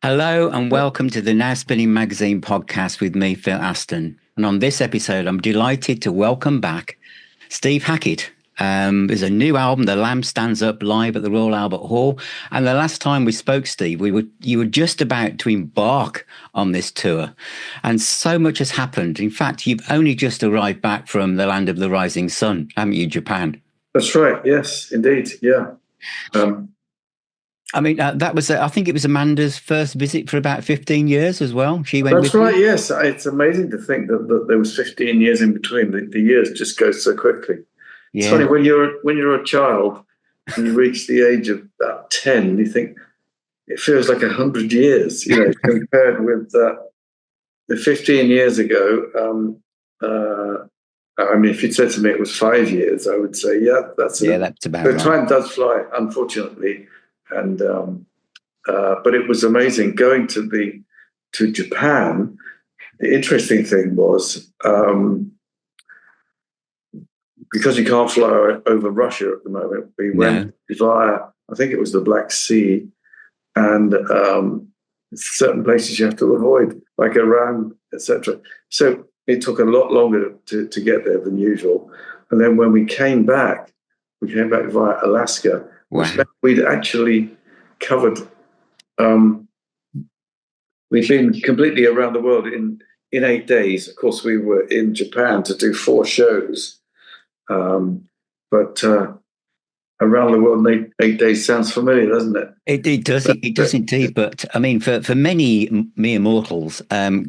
Hello and welcome to the Now Spinning Magazine podcast with me, Phil Aston. And on this episode, I'm delighted to welcome back Steve Hackett. There's a new album, The Lamb Stands Up, live at the Royal Albert Hall. And the last time we spoke, Steve, you were just about to embark on this tour. And so much has happened. In fact, you've only just arrived back from the land of the rising sun, haven't you, Japan? That's right. Yes, indeed. Yeah. That was, I think it was Amanda's first visit for about 15 years as well. She went That's with right. you. Yes. It's amazing to think that there was 15 years in between. The years just go so quickly. It's funny when you're a child and you reach the age of about 10, you think it feels like 100 years, compared with the 15 years ago. If you'd said to me it was 5 years, I would say, that's about the right. time does fly, unfortunately. And but it was amazing going to Japan. The interesting thing was because you can't fly over Russia at the moment. We went via, I think it was the Black Sea, and certain places you have to avoid, like Iran, etc. So it took a lot longer to get there than usual. And then when we came back via Alaska. Wow. We'd actually covered. We'd been completely around the world in 8 days. Of course, we were in Japan to do 4 shows, but around the world in 8 days sounds familiar, doesn't it? It does. It does indeed. But I mean, for many mere mortals,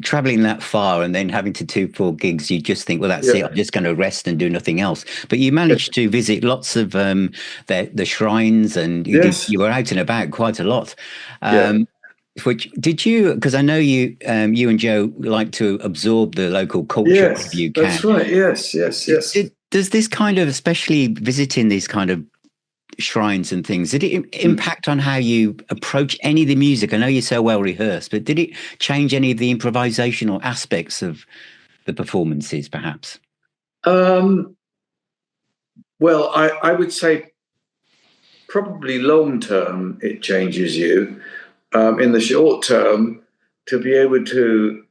traveling that far and then having to do 4 gigs, you just think, well, that's it. I'm just going to rest and do nothing else. But you managed to visit lots of the shrines, and you were out and about quite a lot. Which did you? Because I know you and Joe like to absorb the local culture if you can. That's right. Yes. Does this kind of, especially visiting these kind of shrines and things, did it impact on how you approach any of the music? I know you're so well rehearsed, but did it change any of the improvisational aspects of the performances, perhaps? Well, I would say probably long term it changes you. In the short term, to be able to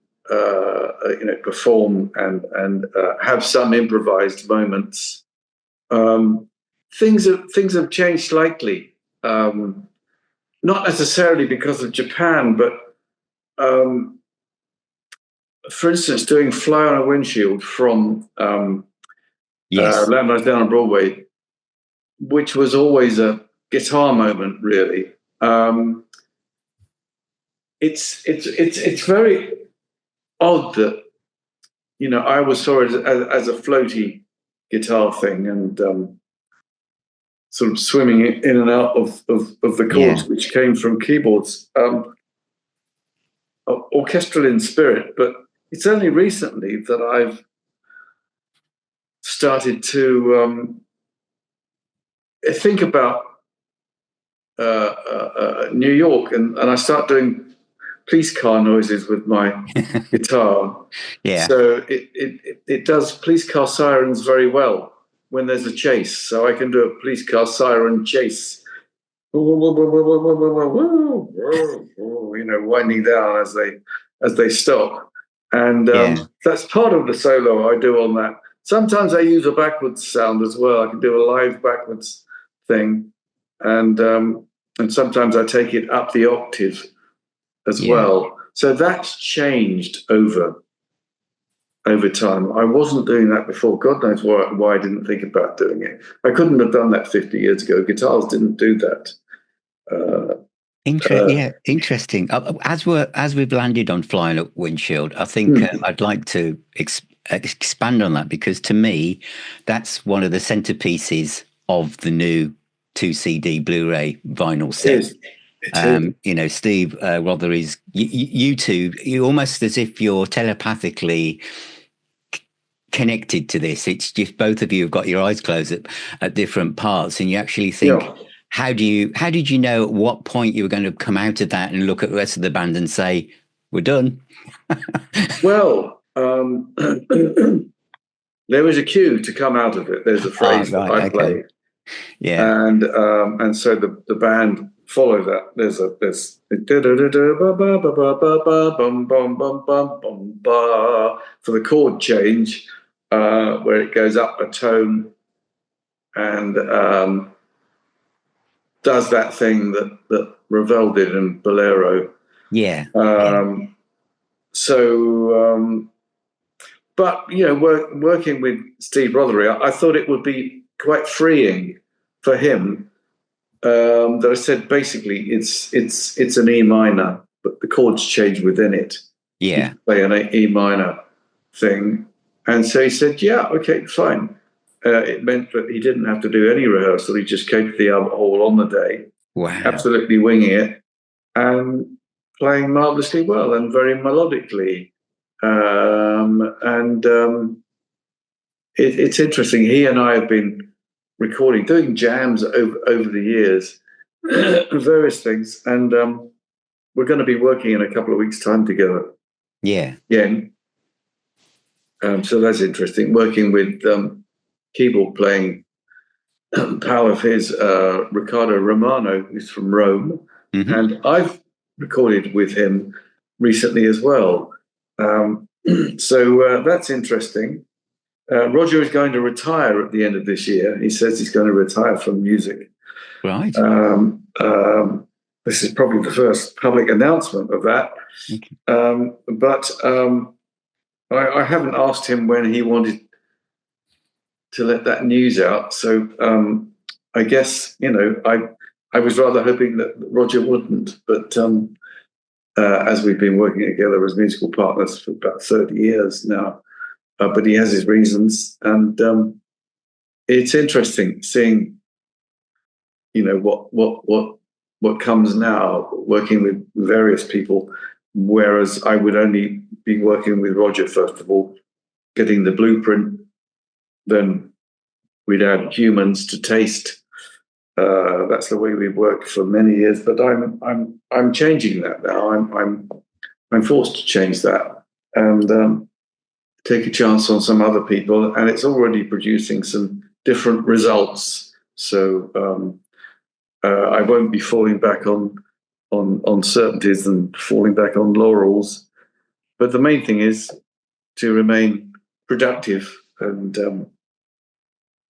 perform and have some improvised moments. Things have changed slightly, not necessarily because of Japan, but for instance, doing Fly on a Windshield from Land Lies Down on Broadway, which was always a guitar moment, really. It's very odd that I always saw it as a floaty guitar thing, and sort of swimming in and out of the chords, which came from keyboards, orchestral in spirit. But it's only recently that I've started to think about New York, and I start doing police car noises with my guitar. So it does police car sirens very well when there's a chase. So I can do a police car siren chase, winding down as they stop. And that's part of the solo I do on that. Sometimes I use a backwards sound as well. I can do a live backwards thing, and sometimes I take it up the octave as well. So that's changed over time. I wasn't doing that before. God knows why I didn't think about doing it. I couldn't have done that 50 years ago. Guitars didn't do that. Interesting. As we've landed on Flying Up Windshield, I think I'd like to expand on that, because to me, that's one of the centerpieces of the new 2 CD Blu-ray vinyl set. Steve, Rother is you two. You almost as if you're telepathically connected to this. It's just both of you have got your eyes closed at different parts, and you actually think, how did you know at what point you were going to come out of that and look at the rest of the band and say, we're done? Well, there was a cue to come out of it. There's a phrase that I play. And so the band follow that. There's for the chord change, where it goes up a tone and does that thing that Ravel did in Bolero. Yeah. But working with Steve Rothery, I thought it would be quite freeing for him. That I said basically it's an E minor, but the chords change within it. Yeah, you play an E minor thing, and so he said, "Yeah, okay, fine." It meant that he didn't have to do any rehearsal. He just came to the Albert Hall on the day, absolutely winging it, and playing marvelously well and very melodically. It's interesting. He and I have been doing jams over the years, various things, and we're going to be working in a couple of weeks' time together. Yeah. So that's interesting. Working with keyboard playing pal of his, Riccardo Romano, who's from Rome, and I've recorded with him recently as well. So that's interesting. Roger is going to retire at the end of this year. He says he's going to retire from music. Right. This is probably the first public announcement of that. But I haven't asked him when he wanted to let that news out. So I guess, I was rather hoping that Roger wouldn't. But as we've been working together as musical partners for about 30 years now, but he has his reasons, and it's interesting seeing, what comes now, working with various people, whereas I would only be working with Roger first of all, getting the blueprint, then we'd add humans to taste. That's the way we've worked for many years, but I'm changing that now. I'm forced to change that and take a chance on some other people, and it's already producing some different results. So I won't be falling back on certainties and falling back on laurels. But the main thing is to remain productive and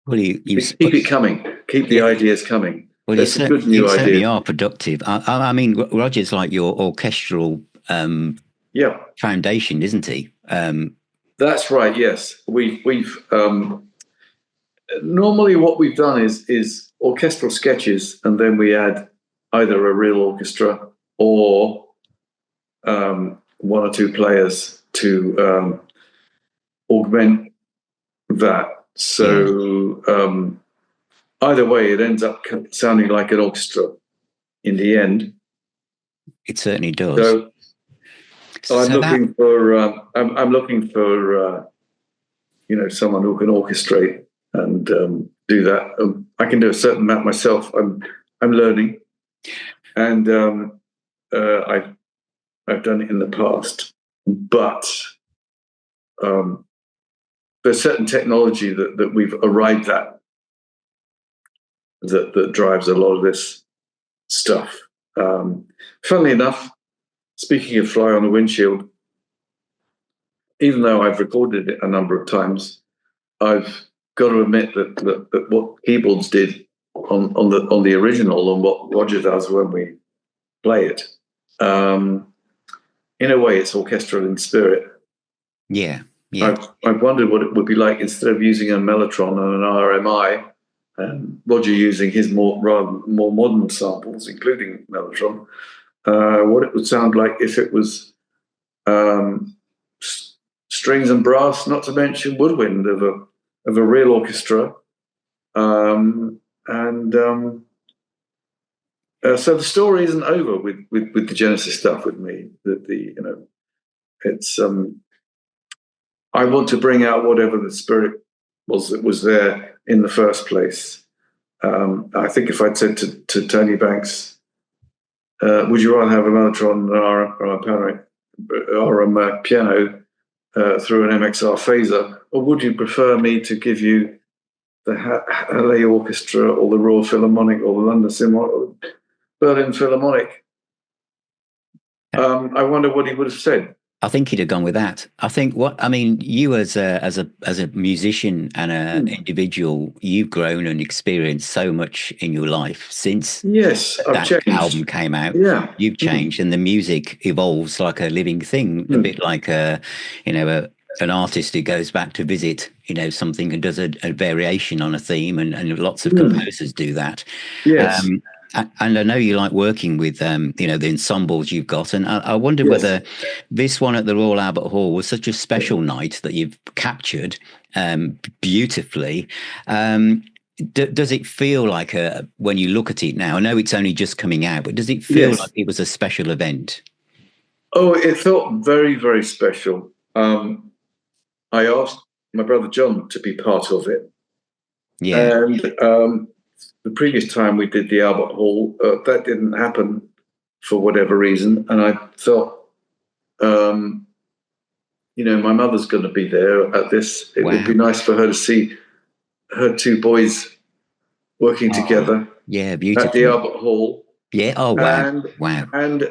keep it coming. Keep the ideas coming. Well, you certainly are productive. I mean, Roger's like your orchestral foundation, isn't he? That's right. Yes, we've normally what we've done is orchestral sketches, and then we add either a real orchestra or one or two players to augment that. So either way, it ends up sounding like an orchestra in the end. It certainly does. So I'm looking for someone who can orchestrate and do that. I can do a certain amount myself. I'm learning, and I've done it in the past, but there's certain technology that we've arrived at that drives a lot of this stuff. Funnily enough, speaking of fly on the windshield, even though I've recorded it a number of times, I've got to admit that what keyboards did on the original and what Roger does when we play it, in a way, it's orchestral in spirit. Yeah. I've wondered what it would be like instead of using a mellotron and an RMI, and Roger using his more modern samples, including mellotron, what it would sound like if it was strings and brass, not to mention woodwind of a real orchestra, so the story isn't over with the Genesis stuff with me. It's I want to bring out whatever the spirit was that was there in the first place. I think if I'd said to Tony Banks, would you rather have a mellotron or a piano through an MXR phaser, or would you prefer me to give you the LA Orchestra or the Royal Philharmonic or the London Philharmonic? Berlin Philharmonic, I wonder what he would have said. I think he'd have gone with that. I think you as a musician and an individual, you've grown and experienced so much in your life since I've changed. Album came out. Yeah, you've changed, and the music evolves like a living thing, a bit like an artist who goes back to visit, something and does a variation on a theme, and lots of composers do that. Yes. And I know you like working with, the ensembles you've got. And I wonder whether this one at the Royal Albert Hall was such a special night that you've captured beautifully. Does it feel like, when you look at it now, I know it's only just coming out, but does it feel like it was a special event? Oh, it felt very, very special. I asked my brother John to be part of it. Yeah. And the previous time we did the Albert Hall, that didn't happen for whatever reason. And I felt, my mother's going to be there at this. It would be nice for her to see her two boys working together. Yeah, beautiful. At the Albert Hall. Yeah. Oh, wow. And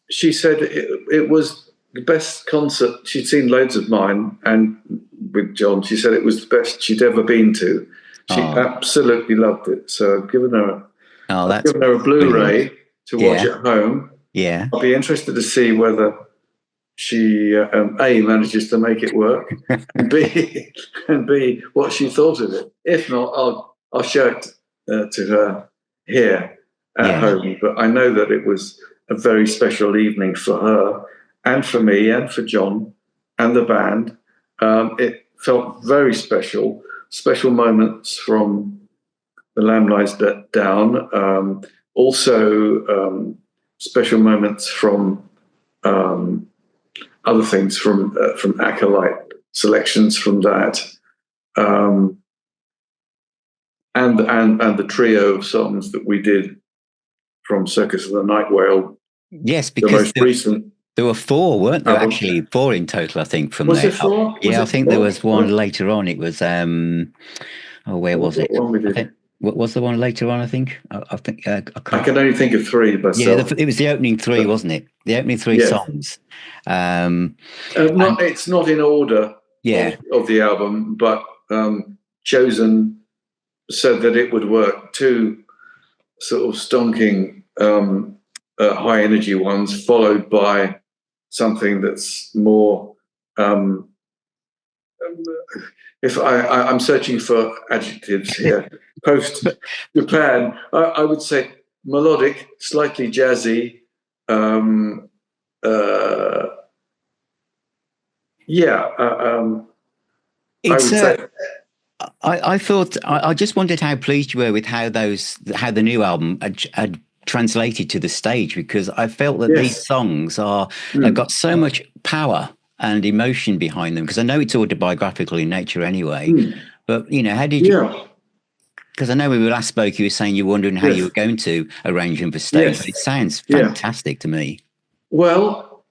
she said it was the best concert. She'd seen loads of mine, and with John, she said it was the best she'd ever been to. She absolutely loved it. So I've given her a Blu-ray to watch at home. Yeah. I'll be interested to see whether she A, manages to make it work, and B, what she thought of it. If not, I'll show it to her here at home. But I know that it was a very special evening for her and for me and for John and the band. It felt very special. Special moments from The Lamb Lies Down. Also, special moments from other things, from Acolyte, selections from that, and the trio of songs that we did from Circus of the Night Whale. Yes, because the most recent. There were four, weren't there? Actually, four in total, I think. From was there, it four? I think there was one later on. It was where was it? One we did. What was the one later on? I think. I can only think of three myself. Yeah, it was the opening three, wasn't it? The opening three songs. It's not in order. Of the album, but chosen said that it would work. Two sort of stonking, high energy ones, followed by something that's more. If I'm searching for adjectives here, post Japan, I would say melodic, slightly jazzy. I thought I just wondered how pleased you were with how the new album had translated to the stage, because I felt that these songs have got so much power and emotion behind them, because I know it's autobiographical in nature anyway. But how did you? Because I know when we last spoke, you were saying you were wondering how you were going to arrange them for stage. But it sounds fantastic to me. Well,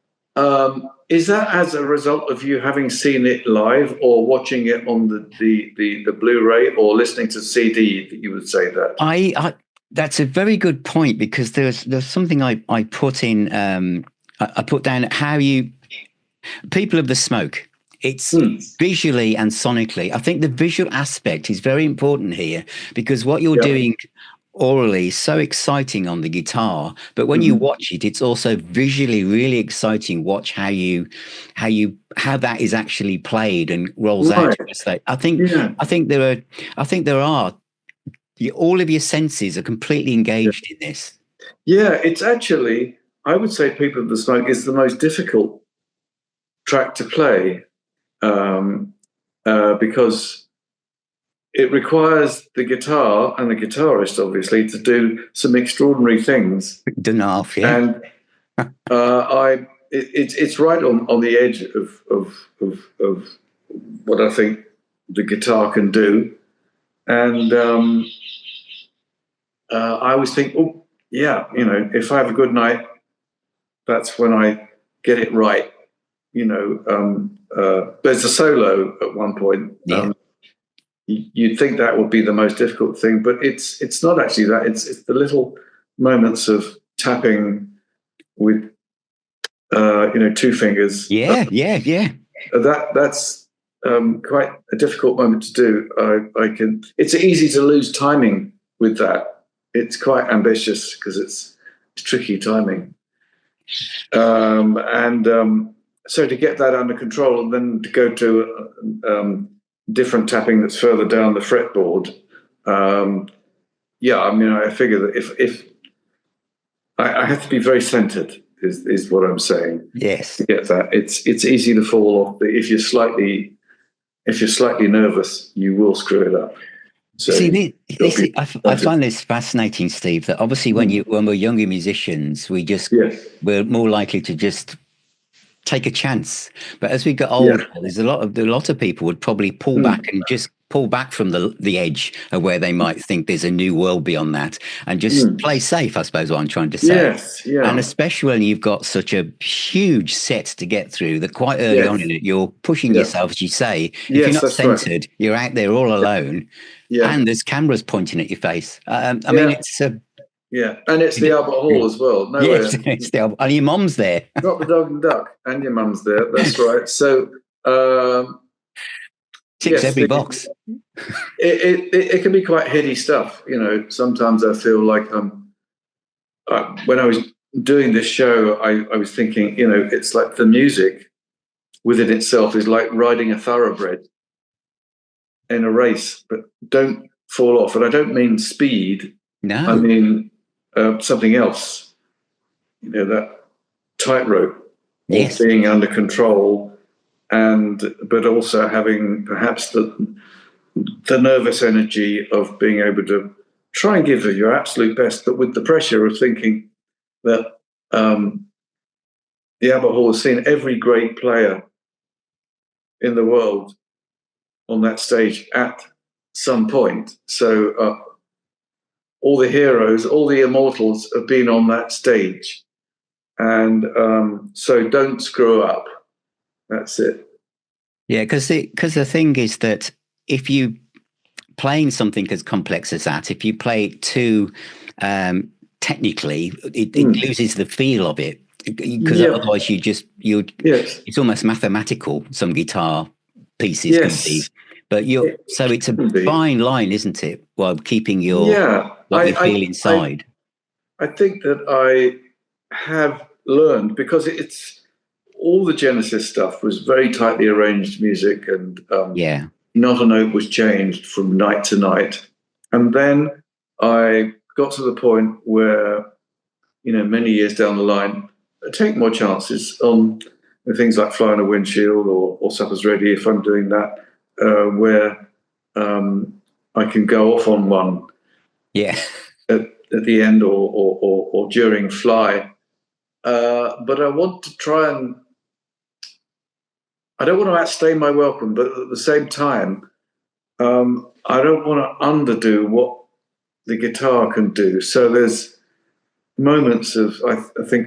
is that as a result of you having seen it live, or watching it on the Blu-ray, or listening to CD that you would say that? That's a very good point, because there's something I put in. I put down how People of the Smoke. It's visually and sonically. I think the visual aspect is very important here, because what you're doing orally is so exciting on the guitar, but when you watch it, it's also visually really exciting. Watch how that is actually played and rolls out. I think there are all of your senses are completely engaged in this. Yeah, it's actually, I would say People of the Smoke is the most difficult track to play, because it requires the guitar and the guitarist, obviously, to do some extraordinary things. Enough, yeah. And it's right on the edge of what I think the guitar can do. And I always think, if I have a good night, that's when I get it right. There's a solo at one point. you'd think that would be the most difficult thing, but it's not actually that. It's the little moments of tapping with two fingers. Yeah. That's quite a difficult moment to do. It's easy to lose timing with that. It's quite ambitious because it's tricky timing. So to get that under control and then to go to different tapping that's further down the fretboard. I figure that if I have to be very centered is what I'm saying. Yes. To get that. It's easy to fall off. If you're slightly nervous, you will screw it up. So I find this fascinating, Steve, that obviously when we're younger musicians, we're more likely to just take a chance. But as we get older, there's a lot of people would probably pull back and just pull back from the edge of where they might think there's a new world beyond that and just play safe, I suppose what I'm trying to say. Yes, yeah. And especially when you've got such a huge set to get through that quite early on in it, you're pushing yourself, as you say. If you're not centered, you're out there all alone and there's cameras pointing at your face. I mean, it's... and it's the Albert Hall as well. Yes, it's the Albert, and your mum's there. Not the Dog and Duck, and your mum's there. That's right. So ticks every box. It can be quite heady stuff. Sometimes I feel like when I was doing this show, I was thinking, it's like the music within itself is like riding a thoroughbred in a race, but don't fall off. And I don't mean speed. No, I mean something else. That tightrope, being under control. But also having perhaps the nervous energy of being able to try and give your absolute best, but with the pressure of thinking that the Albert Hall has seen every great player in the world on that stage at some point. So all the heroes, all the immortals have been on that stage. And so don't screw up. That's it. Yeah, because the thing is that if you playing something as complex as that, if you play it too technically, it loses the feel of it. Because otherwise, it's almost mathematical. Some guitar pieces can be, but so it's a fine line, isn't it? While keeping what you feel inside. I think that I have learned because it's. All the Genesis stuff was very tightly arranged music, and not a note was changed from night to night. And then I got to the point where, many years down the line, I take more chances on things like Fly on a Windshield or Supper's Ready if I'm doing that, where I can go off on one at the end or during Fly. But I want to try and I don't want to outstay my welcome, but at the same time, I don't want to underdo what the guitar can do. So there's moments of I think,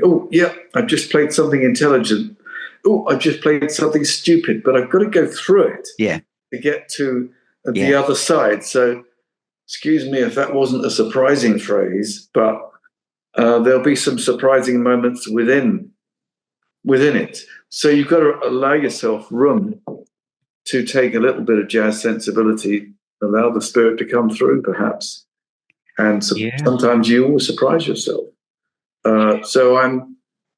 I've just played something intelligent. I've just played something stupid, but I've got to go through it to get to the other side. So excuse me if that wasn't a surprising phrase, but there'll be some surprising moments within it. So you've got to allow yourself room to take a little bit of jazz sensibility, allow the spirit to come through, perhaps. And sometimes you will surprise yourself. So I'm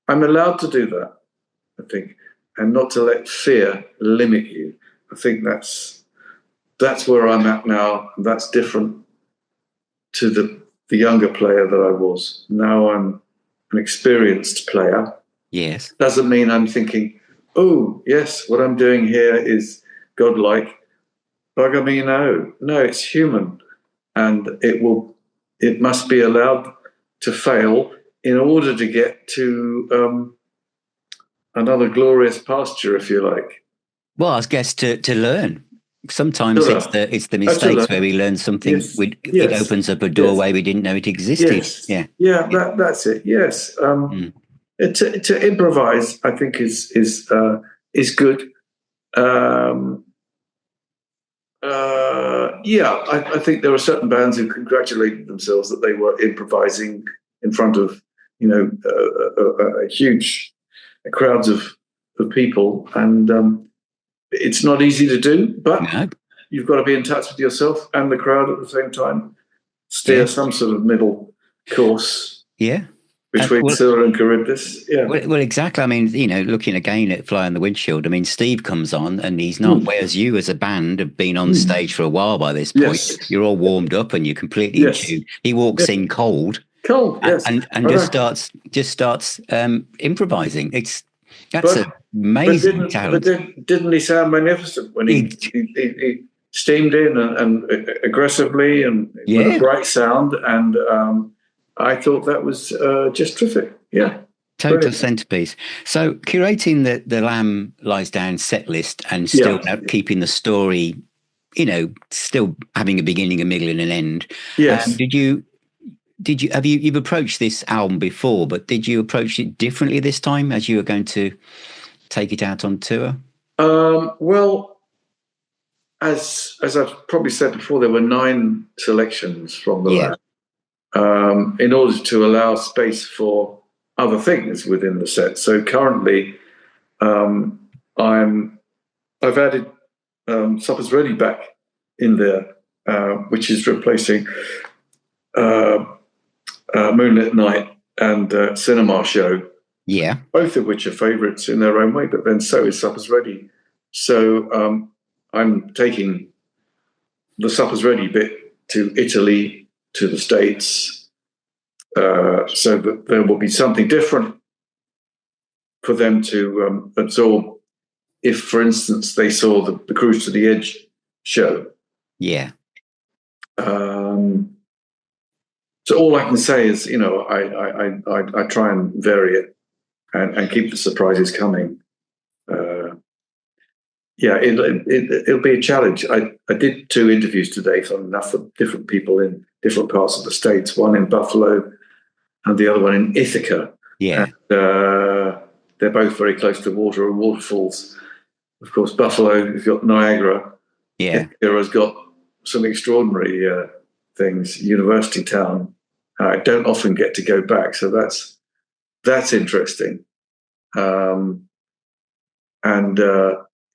allowed to do that, I think, and not to let fear limit you. I think that's where I'm at now. That's different to the younger player that I was. Now I'm an experienced player. Yes. Doesn't mean I'm thinking, what I'm doing here is godlike. Bugger me, no. No, it's human. And it must be allowed to fail in order to get to another glorious pasture, if you like. Well, I guess to learn. Sometimes it's the mistakes where we learn something. It opens up a doorway we didn't know it existed. That's it. Yes. To improvise, I think is good. I think there are certain bands who congratulated themselves that they were improvising in front of, huge crowds of people, and it's not easy to do, but you've got to be in touch with yourself and the crowd at the same time, steer some sort of middle course. Yeah. Between Scylla and Charybdis, Well, exactly. I mean, looking again at Fly on the Windshield, I mean, Steve comes on and he's not, whereas you as a band have been on stage for a while by this point. Yes. You're all warmed up and you're completely in tune. He walks in cold. Yes. And just starts improvising. That's amazing talent. But didn't he sound magnificent when he steamed in and aggressively and with a bright sound, and I thought that was just terrific. Yeah. Total brilliant. Centerpiece. So curating the Lamb Lies Down set list and still keeping the story, still having a beginning, a middle, and an end. Yes. You've approached this album before, but did you approach it differently this time as you were going to take it out on tour? Well, as I've probably said before, there were 9 selections from the Lamb. In order to allow space for other things within the set. So currently, I've added Supper's Ready back in there, which is replacing Moonlit Night and Cinema Show. Yeah, both of which are favourites in their own way. But then so is Supper's Ready. So I'm taking the Supper's Ready bit to Italy, to the States, so that there will be something different for them to absorb if, for instance, they saw the Cruise to the Edge show. Yeah. So all I can say is, I try and vary it and keep the surprises coming. It'll be a challenge. I did 2 interviews today for enough of different people in different parts of the States, one in Buffalo and the other one in Ithaca. Yeah. And, they're both very close to water and waterfalls. Of course, Buffalo has got Niagara. Yeah. Ithaca's got some extraordinary things, university town. I don't often get to go back, so that's interesting. And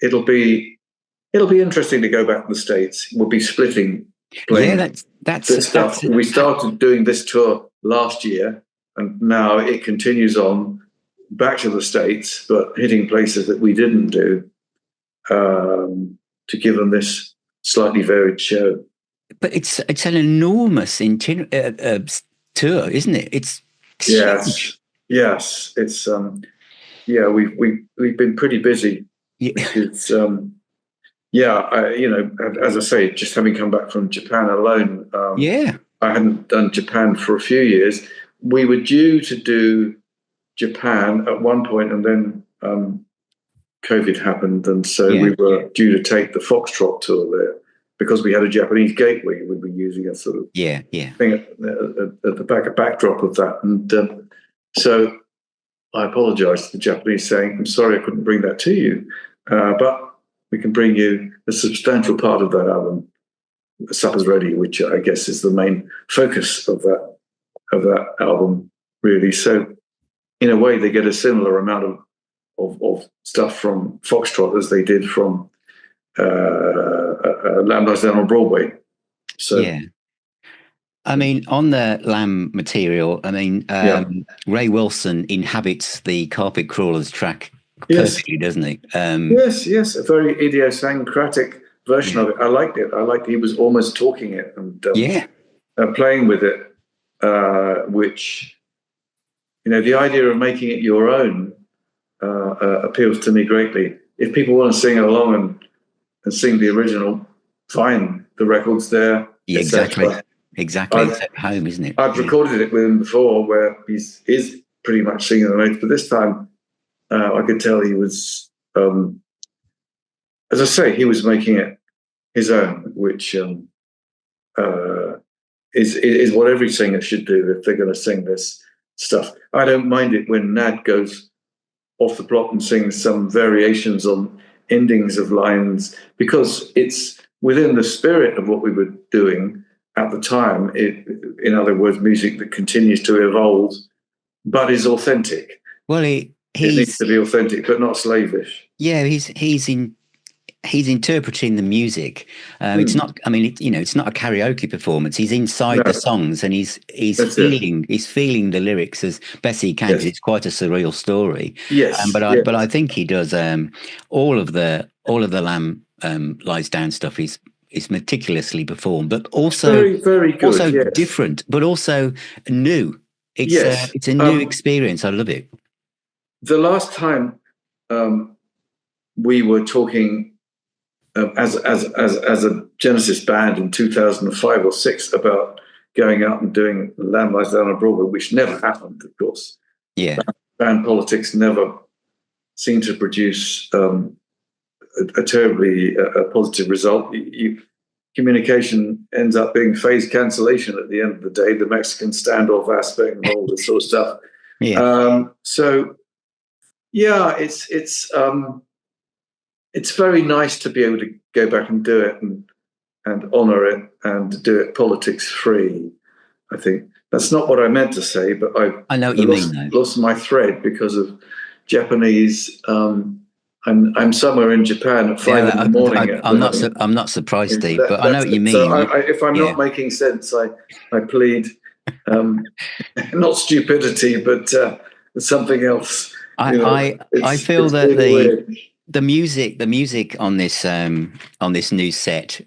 it'll be interesting to go back to the States. We'll be splitting playing this stuff. We started doing this tour last year, and now it continues on back to the States, but hitting places that we didn't do, to give them this slightly varied show. But it's an enormous tour, isn't it? It's huge. Yes. It's we've been pretty busy. It's as I say, just having come back from Japan alone, I hadn't done Japan for a few years. We were due to do Japan at one point, and then COVID happened, and so we were due to take the Foxtrot tour there because we had a Japanese gateway. We were using a sort of thing at the backdrop of that, and so I apologized to the Japanese, saying, "I'm sorry, I couldn't bring that to you, but we can bring you a substantial part of that album, Supper's Ready," which I guess is the main focus of that album, really. So, in a way, they get a similar amount of stuff from Foxtrot as they did from Lamb Lies Down on Broadway. So, I mean, on the Lamb material, I mean, Ray Wilson inhabits the Carpet Crawlers track perfectly, doesn't he? Yes, a very idiosyncratic version of it. I liked it. He was almost talking it and playing with it, which, the idea of making it your own appeals to me greatly. If people want to sing along and sing the original, fine. The record's there. Exactly. It's at home, isn't it? I've recorded it with him before where he's pretty much singing the notes, but this time I could tell he was, as I say, he was making it his own, which is what every singer should do if they're going to sing this stuff. I don't mind it when Nad goes off the block and sings some variations on endings of lines, because it's within the spirit of what we were doing at the time. In other words, music that continues to evolve, but is authentic. Well, it needs to be authentic, but not slavish. Yeah, he's interpreting the music. It's not. I mean, it's not a karaoke performance. He's inside the songs, and he's feeling the lyrics as best he can. Yes. It's quite a surreal story. Yes, but I think he does all of the Lamb Lies Down stuff is meticulously performed, but also very, very good. Also different, but also new. It's a new experience. I love it. The last time we were talking as a Genesis band in 2005 or 6 about going out and doing Lamb Lies Down on Broadway, which never happened, of course. Yeah, band politics never seemed to produce a terribly positive result. Communication ends up being phase cancellation at the end of the day, the Mexican standoff aspect and all this sort of stuff. Yeah. It's very nice to be able to go back and do it and honor it and do it politics free. I think that's not what I meant to say, but I know what you mean. Lost my thread because of Japanese. I'm somewhere in Japan at 5 in the morning. I'm not surprised, Steve, but I know what you mean. So if I'm not making sense, I plead not stupidity, but something else. I feel that the music on this new set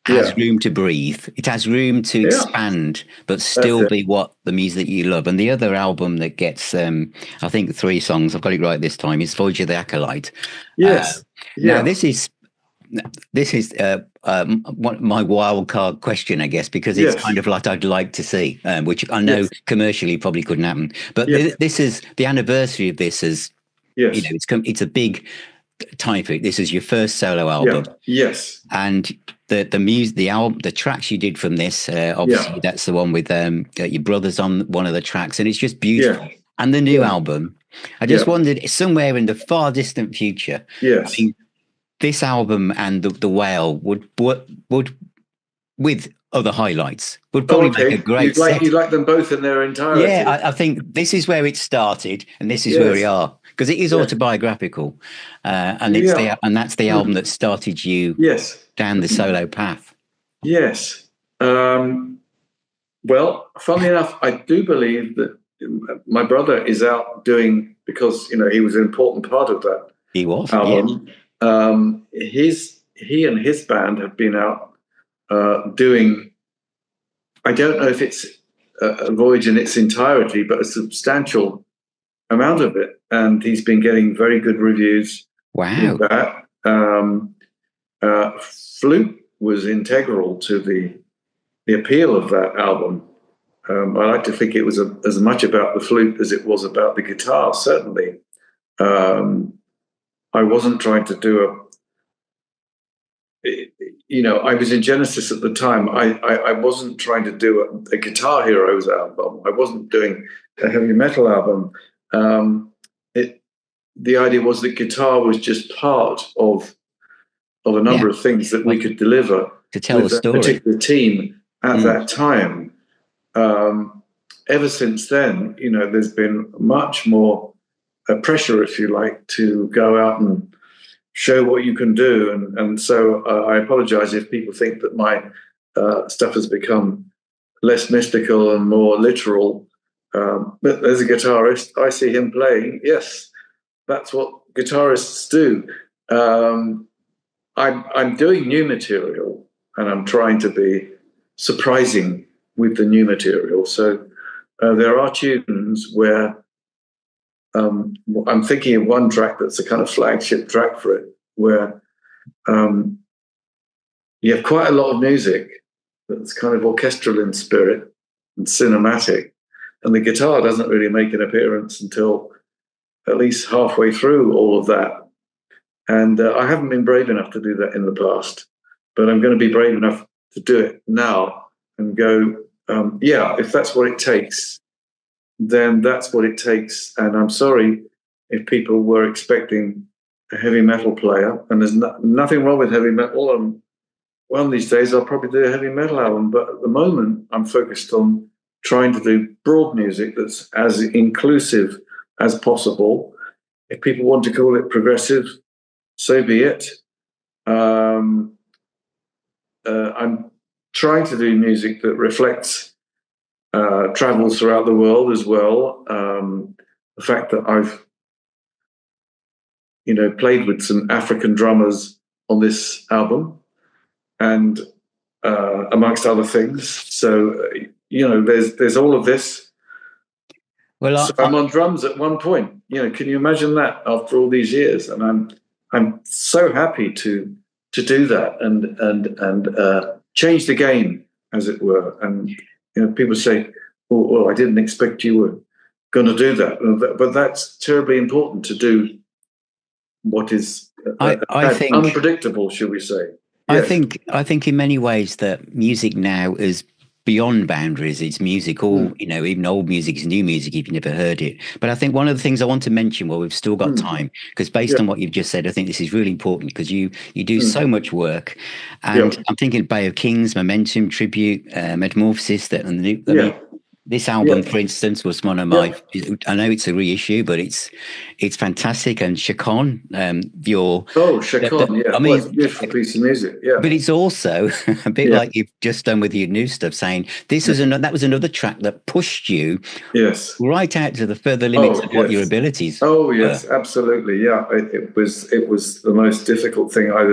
has room to breathe. It has room to expand, but still be what the music you love. And the other album that gets, I think 3 songs, I've got it right this time, is Voyage of the Acolyte. Yes. Now this is my wild card question, I guess, because it's kind of like I'd like to see, which I know commercially probably couldn't happen. But this is the anniversary of this. It's a big time for it. This is your first solo album. Yes. And the music, the album, the tracks you did from this, obviously that's the one with your brothers on one of the tracks, and it's just beautiful. And the new album, I just wondered, somewhere in the far distant future, I mean, this album and the Whale would with other highlights would probably make a great set. You like them both in their entirety. Yeah, I think this is where it started, and this is where we are, because it is autobiographical, and that's the album that started you down the solo path. Yes. Well, funnily enough, I do believe that my brother is out doing, because he was an important part of that. He was album. He and his band have been out doing, I don't know if it's a Voyage in its entirety, but a substantial amount of it, and he's been getting very good reviews. Wow! With that flute was integral to the appeal of that album. I like to think it was as much about the flute as it was about the guitar. Certainly, I wasn't trying to do I was in Genesis at the time. I wasn't trying to do a Guitar Heroes album. I wasn't doing a heavy metal album. The idea was that guitar was just part of a number of things that we could deliver to tell the story. Particular team at that time. Ever since then, there's been much more pressure, if you like, to go out and show what you can do. And so I apologize if people think that my stuff has become less mystical and more literal. But as a guitarist, I see him playing. Yes, that's what guitarists do. I'm doing new material, and I'm trying to be surprising with the new material. So there are tunes where I'm thinking of one track that's a kind of flagship track for it, where you have quite a lot of music that's kind of orchestral in spirit and cinematic, and the guitar doesn't really make an appearance until at least halfway through all of that. And I haven't been brave enough to do that in the past, but I'm going to be brave enough to do it now and go, if that's what it takes, then that's what it takes. And I'm sorry if people were expecting a heavy metal player, and there's nothing wrong with heavy metal, and one of these days I'll probably do a heavy metal album, but at the moment I'm focused on trying to do broad music that's as inclusive as possible. If people want to call it progressive, so be it. I'm trying to do music that reflects travels throughout the world as well. The fact that I've, played with some African drummers on this album, and amongst other things. So, there's all of this. Well, so I'm on drums at one point. Can you imagine that after all these years? And I'm so happy to do that and change the game, as it were. And people say, "Well, I didn't expect you were going to do that," but that's terribly important to do. What is I think unpredictable, should we say? Yes. I think in many ways that music now is beyond boundaries. It's music, even old music is new music if you've never heard it. But I think one of the things I want to mention, while we've still got time, because based on what you've just said, I think this is really important, because you do so much work. And I'm thinking Bay of Kings, Momentum, Tribute, Metamorphosis, this album, for instance, was one of my. I know it's a reissue, but it's fantastic. And Chacon, Chacon, I mean, it's a beautiful piece of music. Yeah, but it's also a bit like you've just done with your new stuff, saying this was that was another track that pushed you, right out to the further limits of what your abilities. Oh yes, absolutely. Yeah, it was the most difficult thing I've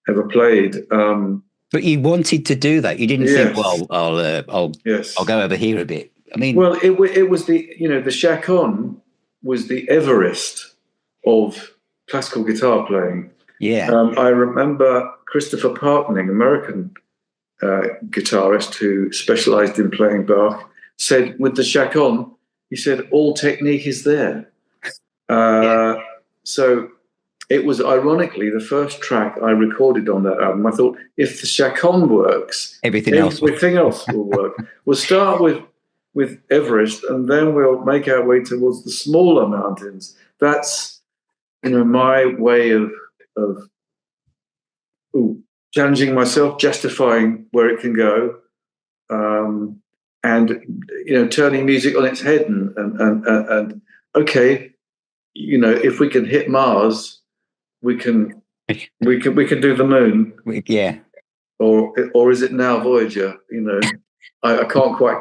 ever played. But you wanted to do that. You didn't think, well, I'll go over here a bit. I mean, well, it was the Chacon was the Everest of classical guitar playing. Yeah. I remember Christopher Parkening, American guitarist who specialized in playing Bach, said with the Chacon, he said, all technique is there. So it was ironically the first track I recorded on that album. I thought, if the Chacon works, everything else will work. We'll start with Everest, and then we'll make our way towards the smaller mountains. That's my way of challenging myself, justifying where it can go, and turning music on its head. And okay, if we can hit Mars, we can do the moon. Or is it now Voyager? I can't quite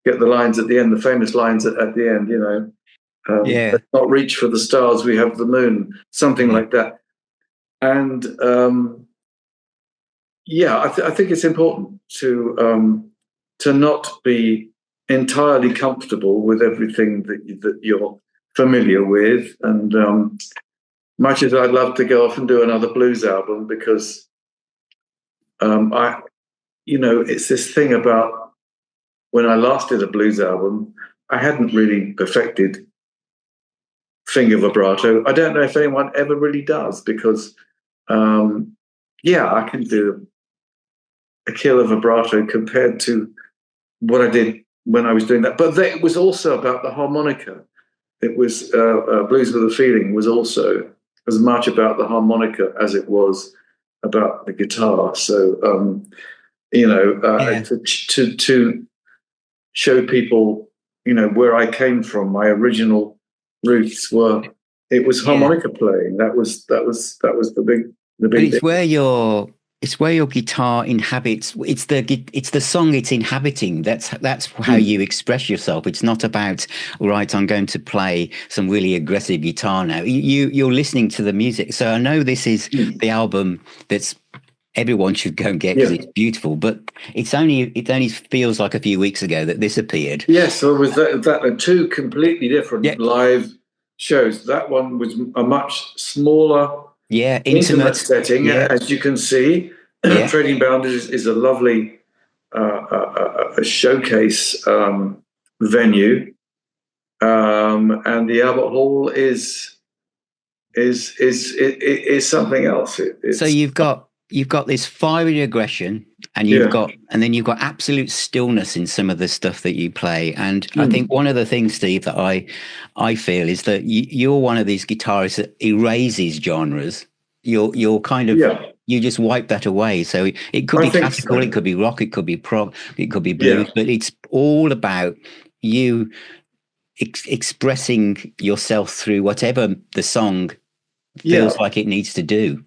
get the lines at the end, the famous lines at the end. Let's not reach for the stars, we have the moon, something like that. And I think it's important to not be entirely comfortable with everything that you're familiar with. And much as I'd love to go off and do another blues album, because it's this thing about when I last did a blues album, I hadn't really perfected finger vibrato. I don't know if anyone ever really does, because I can do a killer vibrato compared to what I did when I was doing that. But it was also about the harmonica. It was Blues with a Feeling was also as much about the harmonica as it was about the guitar. So to show people where I came from, my original roots was harmonica playing. That was the big but it's thing. It's where your guitar inhabits. It's the song it's inhabiting. That's how you express yourself. It's not about, right, I'm going to play some really aggressive guitar now. You're listening to the music. So I know this is the album that's everyone should go and get, because it's beautiful. But it only feels like a few weeks ago that this appeared. Yes, so was that two completely different live shows. That one was a much smaller, intimate setting, as you can see. Trading Boundaries is a lovely a showcase venue, and the Albert Hall is something else. So you've got this fiery aggression, and then you've got absolute stillness in some of the stuff that you play. And I think one of the things, Steve, that I feel is that you're one of these guitarists that erases genres. You're kind of you just wipe that away. So it could be classical, so. It could be rock, it could be prog, it could be blues, but it's all about you expressing yourself through whatever the song feels like it needs to do.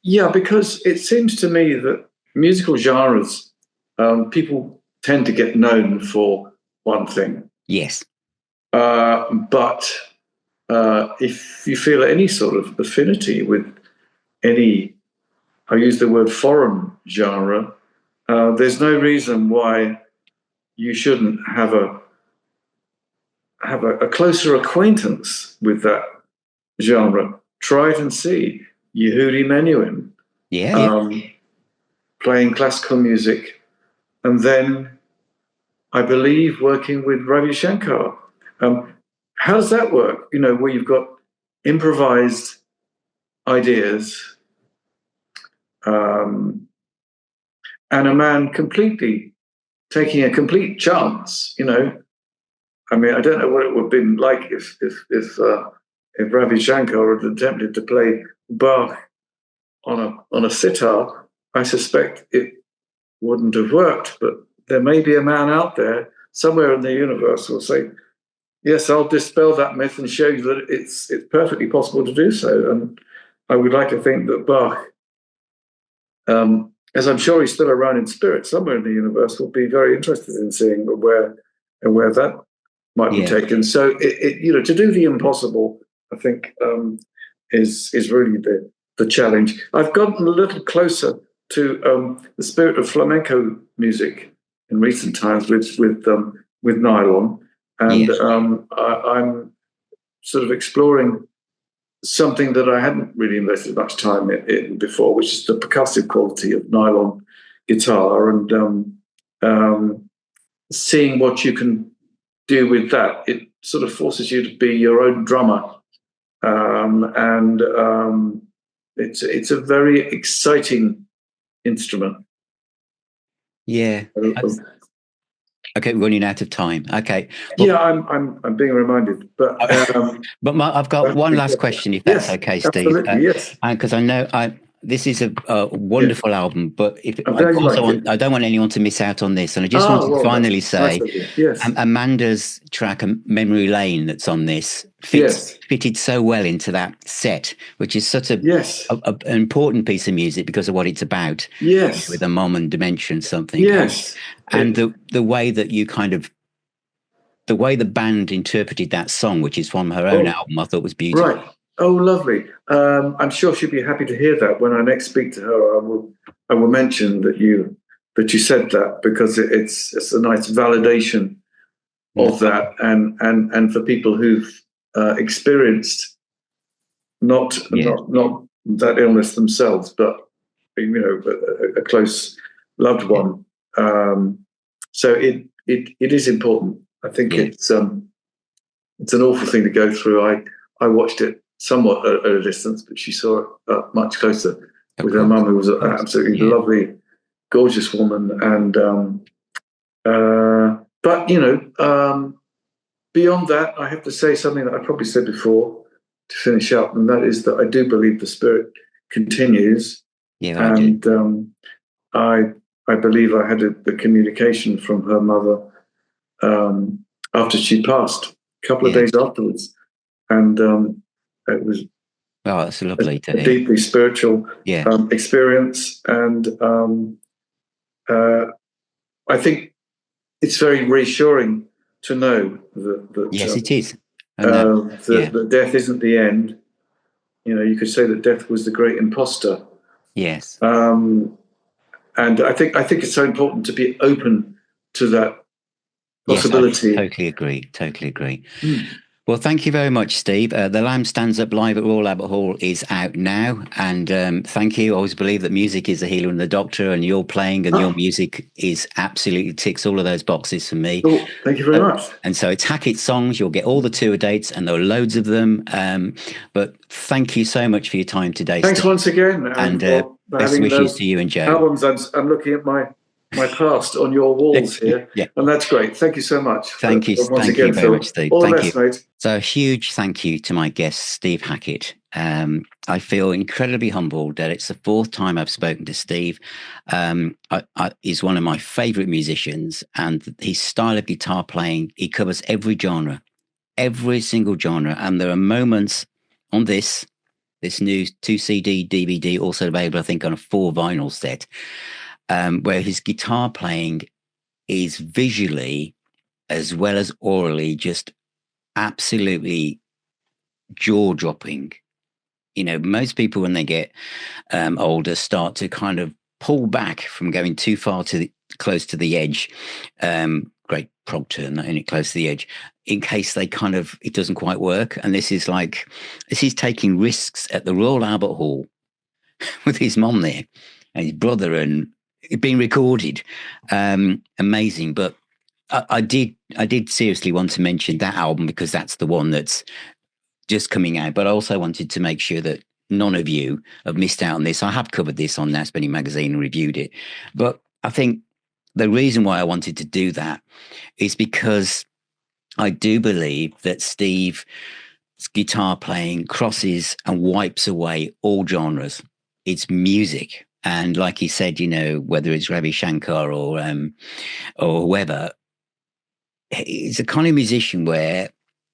Yeah, because it seems to me that musical genres, people tend to get known for one thing. Yes. But if you feel any sort of affinity with any, I use the word foreign genre, there's no reason why you shouldn't have a closer acquaintance with that genre. Try it and see. Yehudi Menuhin, playing classical music, and then I believe working with Ravi Shankar. How does that work? Where you've got improvised ideas, and a man completely taking a complete chance. I mean, I don't know what it would have been like if Ravi Shankar had attempted to play Bach on a sitar. I suspect it wouldn't have worked, but there may be a man out there somewhere in the universe who will say, yes, I'll dispel that myth and show you that it's perfectly possible to do so. And I would like to think that Bach, as I'm sure he's still around in spirit somewhere in the universe, will be very interested in seeing where that might be taken. So to do the impossible, I think, is really the challenge. I've gotten a little closer to the spirit of flamenco music in recent times with nylon, and I'm sort of exploring something that I hadn't really invested much time in before, which is the percussive quality of nylon guitar, and seeing what you can do with that. It sort of forces you to be your own drummer, and it's a very exciting instrument. Yeah. Okay, running out of time. Okay. Well, I'm being reminded, but I've got one last question, if that's okay, Steve. Yes. Because I know this is a wonderful album, but I don't want anyone to miss out on this, and I just want to finally say, Amanda's track "Memory Lane" that's on this fitted so well into that set, which is such an important piece of music because of what it's about. Yes, with a mom and dementia and something. Yes, and the way that you kind of. The way the band interpreted that song, which is from her own album, I thought was beautiful. Right. Oh, lovely. I'm sure she'll be happy to hear that. When I next speak to her, I will mention that you said that, because it's a nice validation of that, and for people who've experienced not that illness themselves, but a close loved one. So it is important. I think it's an awful thing to go through. I watched it somewhat at a distance, but she saw it much closer with her mum, who was an absolutely lovely, gorgeous woman. And but beyond that, I have to say something that I probably said before to finish up, and that is that I do believe the spirit continues. Yeah, and I believe I had the communication from her mother after she passed, a couple of days afterwards, and it was that's lovely to hear. Deeply spiritual experience, and I think it's very reassuring to know that yes, it is. That death isn't the end. You could say that death was the great imposter. Yes. And I think it's so important to be open to that possibility. Yes, I totally agree. Well, thank you very much, Steve. The Lamb Stands Up live at Royal Albert Hall is out now, and thank you. I always believe that music is the healer and the doctor, and your playing and your music is absolutely ticks all of those boxes for me. Oh, thank you very much. And so it's Hackett songs. You'll get all the tour dates, and there are loads of them. But thank you so much for your time today, Thanks Steve. once again. And best wishes to you and Joe. Albums. I'm looking at my my past on your walls here. Yeah. And that's great. Thank you so much. Thank you. Once Thank again, you very Phil. much, Steve. All the Thank best, you. mate. So a huge thank you to my guest, Steve Hackett. I feel incredibly humbled that it's the fourth time I've spoken to Steve. He's one of my favorite musicians, and his style of guitar playing, he covers every genre, every single genre. And there are moments on this new 2 CD DVD, also available, I think, on a 4 vinyl set, where his guitar playing is visually as well as orally just absolutely jaw-dropping. You know, most people when they get older start to kind of pull back from going too far close to the edge. Great prog term, that, it close to the edge, in case they kind of, it doesn't quite work. And this is taking risks at the Royal Albert Hall with his mom there and his brother, and it being recorded. Amazing. But I did seriously want to mention that album because that's the one that's just coming out. But I also wanted to make sure that none of you have missed out on this. I have covered this on Now Spinning Magazine and reviewed it. But I think the reason why I wanted to do that is because I do believe that Steve's guitar playing crosses and wipes away all genres. It's music. And like he said, you know, whether it's Ravi Shankar or whoever, he's a kind of musician where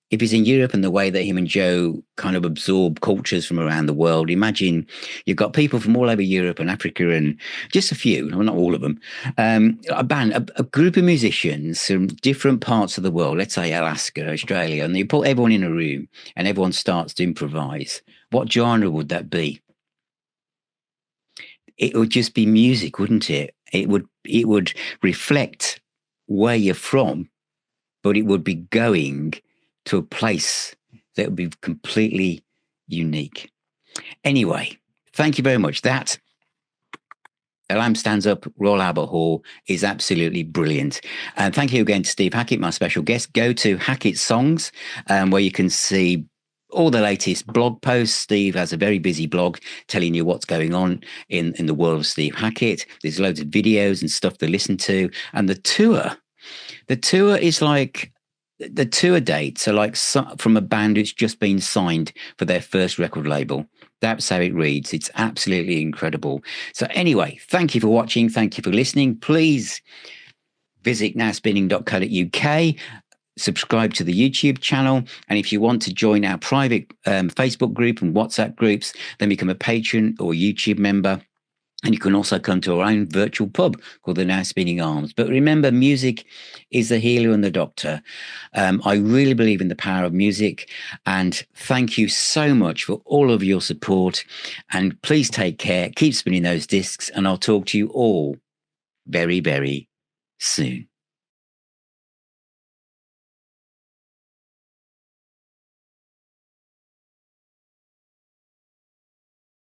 if he's in Europe and the way that him and Joe kind of absorb cultures from around the world, imagine you've got people from all over Europe and Africa and just a few, well, not all of them, a group of musicians from different parts of the world, let's say Alaska, Australia, and you put everyone in a room and everyone starts to improvise. What genre would that be? It would just be music, wouldn't it? It would reflect where you're from, but it would be going to a place that would be completely unique. Anyway, thank you very much. That A Lamb Stands Up, Royal Albert Hall, is absolutely brilliant. And thank you again to Steve Hackett, my special guest. Go to Hackett Songs, where you can see all the latest blog posts. Steve has a very busy blog telling you what's going on in the world of Steve Hackett. There's loads of videos and stuff to listen to. And the tour is like, the tour dates are like from a band who's just been signed for their first record label. That's how it reads. It's absolutely incredible. So anyway, thank you for watching. Thank you for listening. Please visit nowspinning.co.uk. Subscribe to the YouTube channel. And if you want to join our private Facebook group and WhatsApp groups, then become a patron or YouTube member. And you can also come to our own virtual pub called the Now Spinning Arms. But remember, music is the healer and the doctor. I really believe in the power of music. And thank you so much for all of your support. And please take care. Keep spinning those discs. And I'll talk to you all very, very soon.